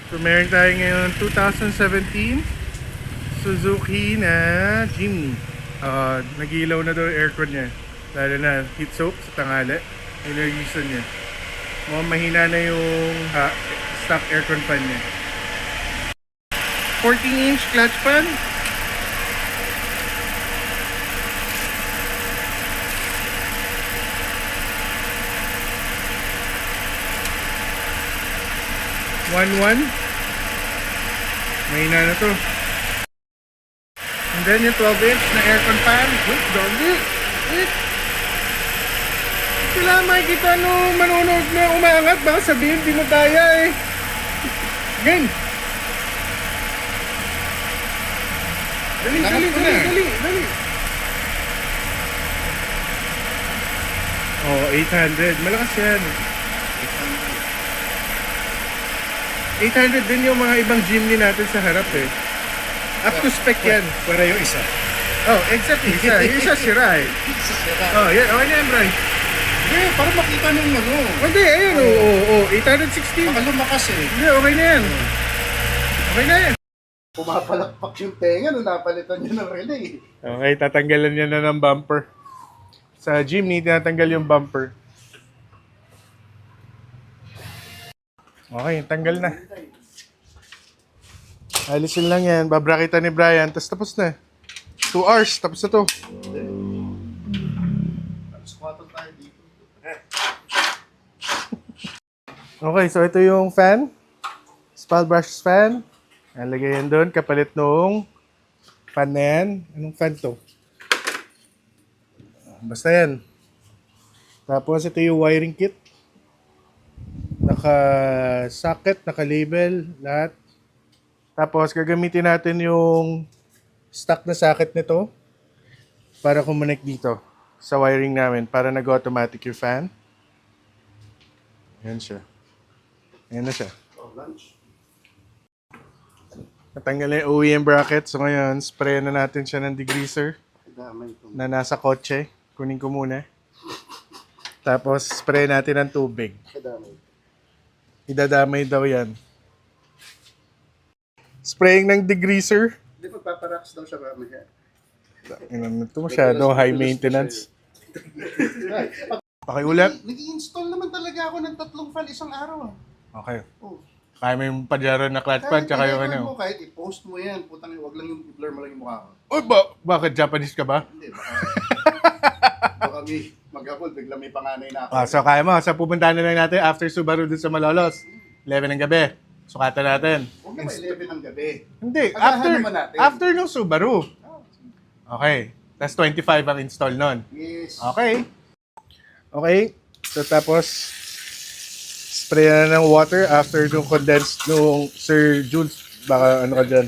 So meron tayo ngayon 2017 Suzuki na Jimny. Nag-ilaw na daw yung aircon niya. Lalo na heat soak sa tanghali. Yun yung reason niya. Mukhang mahina na yung stock aircon fan niya. 14-inch clutch pan. One. Mahina na to. And then yung 12-inch na aircon fan. Wait, doggy. Wait. Kailangan makikita nung manonood na umangat. Baka sabihin, di mo kaya eh. Gan. Dali. Oh, 800. Malakas yan. 800 din yung mga ibang Jimny natin sa harap eh. Up to spec yan. Para yung isa. Oh, except isa. Yung isa sira eh. Oh, yan. Okay na yan, Brian. Hindi, para makita nung ano. Hindi, ayun. Oo. 816. Baka lumakas eh. Hindi, okay na yan. Okay na yan. Pumapalakpak yung tenga nung napalitan nyo ng relay. Okay, tatanggalan niya na ng bumper. Sa Jimny, tinatanggal yung bumper. Okay, tanggal na. Alisin lang yan. Babrakitan ni Brian. Tapos na. 2 hours. Tapos na to. Squatton tayo dito. Okay, so ito yung fan. Spal brush fan. Nalagay yan doon. Kapalit noong fan na yan. Anong fan to? Basta yan. Tapos ito yung wiring kit. Naka-socket, naka-label, lahat. Tapos gagamitin natin yung stock na socket nito para kumonek dito sa wiring namin para nag-automatic yung fan. Ayan siya. Ayan na siya. Natanggal na yung OEM bracket. So ngayon, spray na natin siya ng degreaser na nasa kotse. Kunin ko muna. Tapos spray natin ng tubig. Idadamay daw yan. Spraying ng degreaser. Hindi, magpaparaks daw siya mamaya. Ito masyado high maintenance. Okay, ulit. Nag-i-install naman talaga ako ng 3 fan isang araw. Okay. Oh. Kaya may Pajero na clutch pad, tsaka yung ano. Mo, kahit i-post mo yan, putang wag lang yung i-blur mo lang yung mukha ko. Uy, bakit Japanese ka ba? Hindi, baka may mag-upload, bigla may panganay na ako. So kaya mo. So pupuntahan na lang natin after Subaru dun sa Malolos. 11 ng gabi. Sukatan natin. Huwag naman 11 ng gabi. Hindi. Agahan naman natin. After nung Subaru. Okay. Tapos 25 ang install nun. Yes. Okay. Okay. So tapos, spray na ng water after nung condensed nung Sir Jules. Baka ano ka dyan.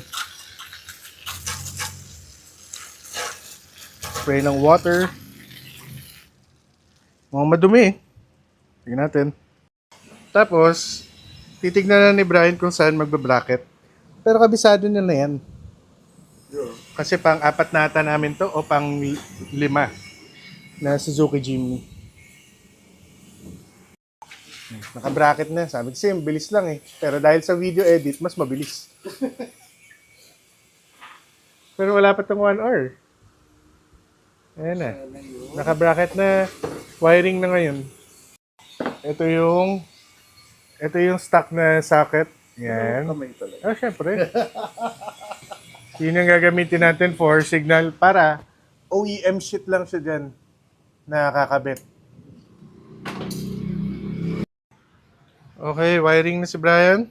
Spray ng water. Mga madumi. Tingnan natin. Tapos, titignan na ni Brian kung saan magbabracket. Pero kabisado nila yan. Kasi pang 4 na ata namin to o pang 5 na Suzuki Jimny. Naka-bracket na. Sabi kasi, bilis lang eh. Pero dahil sa video edit, mas mabilis. Pero wala pa tong 1 hour. Ayan na. Naka-bracket na. Wiring na ngayon. Ito yung stock na socket. Yan. Oh, syempre. Yun yung gagamitin natin for signal para OEM shit lang siya dyan na kakabit. Okay, wiring na si Brian.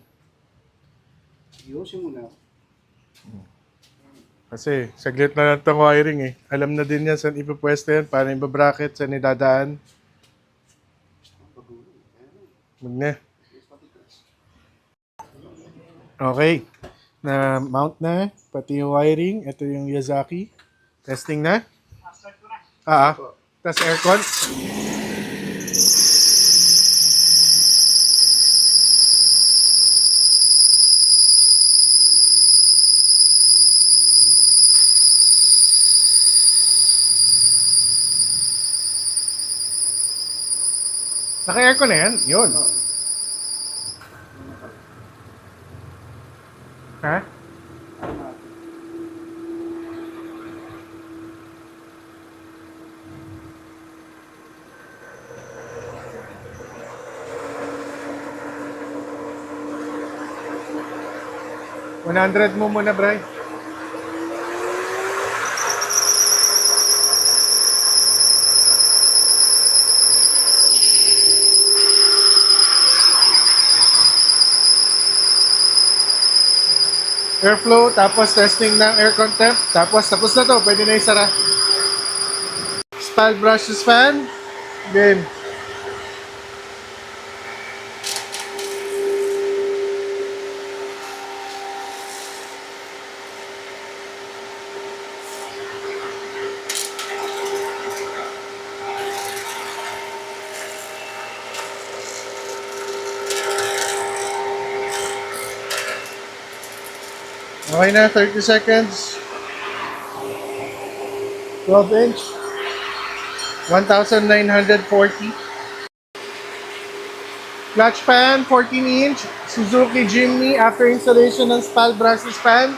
Iusin mo na. Kasi saglit na lang itong wiring eh. Alam na din yan saan ipapwesto yan, paano ibabracket, saan idadaan. Mag na. Okay. Na mount na, pati yung wiring. Ito yung Yazaki. Testing na. Tapos aircon. Naka-aircon na yan. Yun. Ha? $100 mo muna, Bray. Airflow, tapos testing ng aircon temp. Tapos na to. Pwede na isara. Spal brushes fan. Game. Okay na, 30 seconds. 12-inch. 1,940. Clutch fan, 14-inch. Suzuki Jimny after installation ng Spal brushless fan.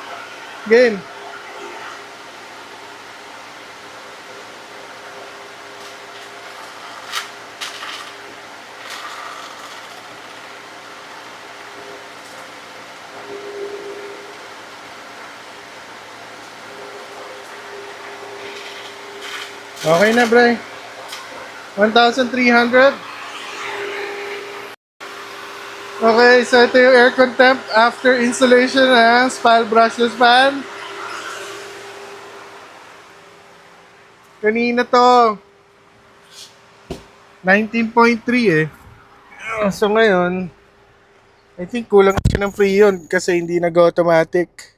Game. Okay na, Bray. 1,300. Okay, so ito yung aircon temp after installation ng Spal brushless fan. Kanina to 19.3 eh. So ngayon, I think kulang siya ng free yun kasi hindi nag-automatic.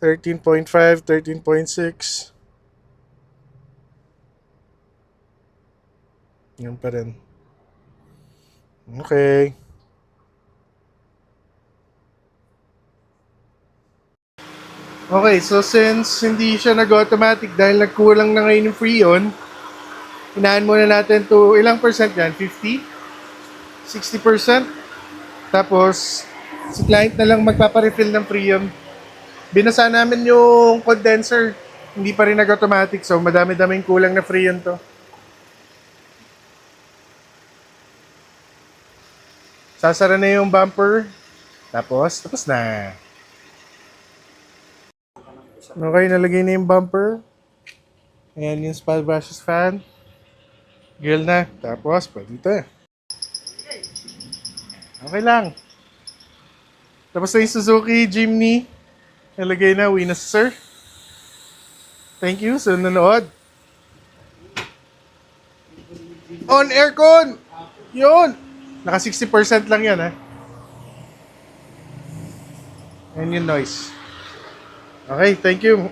13.5, 13.6. Yan pa rin. Okay. Okay, so since hindi siya nag-automatic dahil nagkulang na ngayon yung freon, hinaan muna natin to ilang percent yan? 50? 60%? Tapos, si client na lang magpaparefill ng freon. Binasa namin yung condenser, hindi pa rin nag-automatic, so madami-daming kulang na freon to. Sasara na yung bumper, tapos na. Okay, nalagay na yung bumper. Ayan yung Spal brushless fan. Grill na. Tapos, pwede ito. Okay lang. Tapos na yung Suzuki Jimny. Nalagay na. Uwi na si sir. Thank you sa nanood. On aircon! Yun! Naka 60% lang yan, ha? And yung noise. Okay, thank you.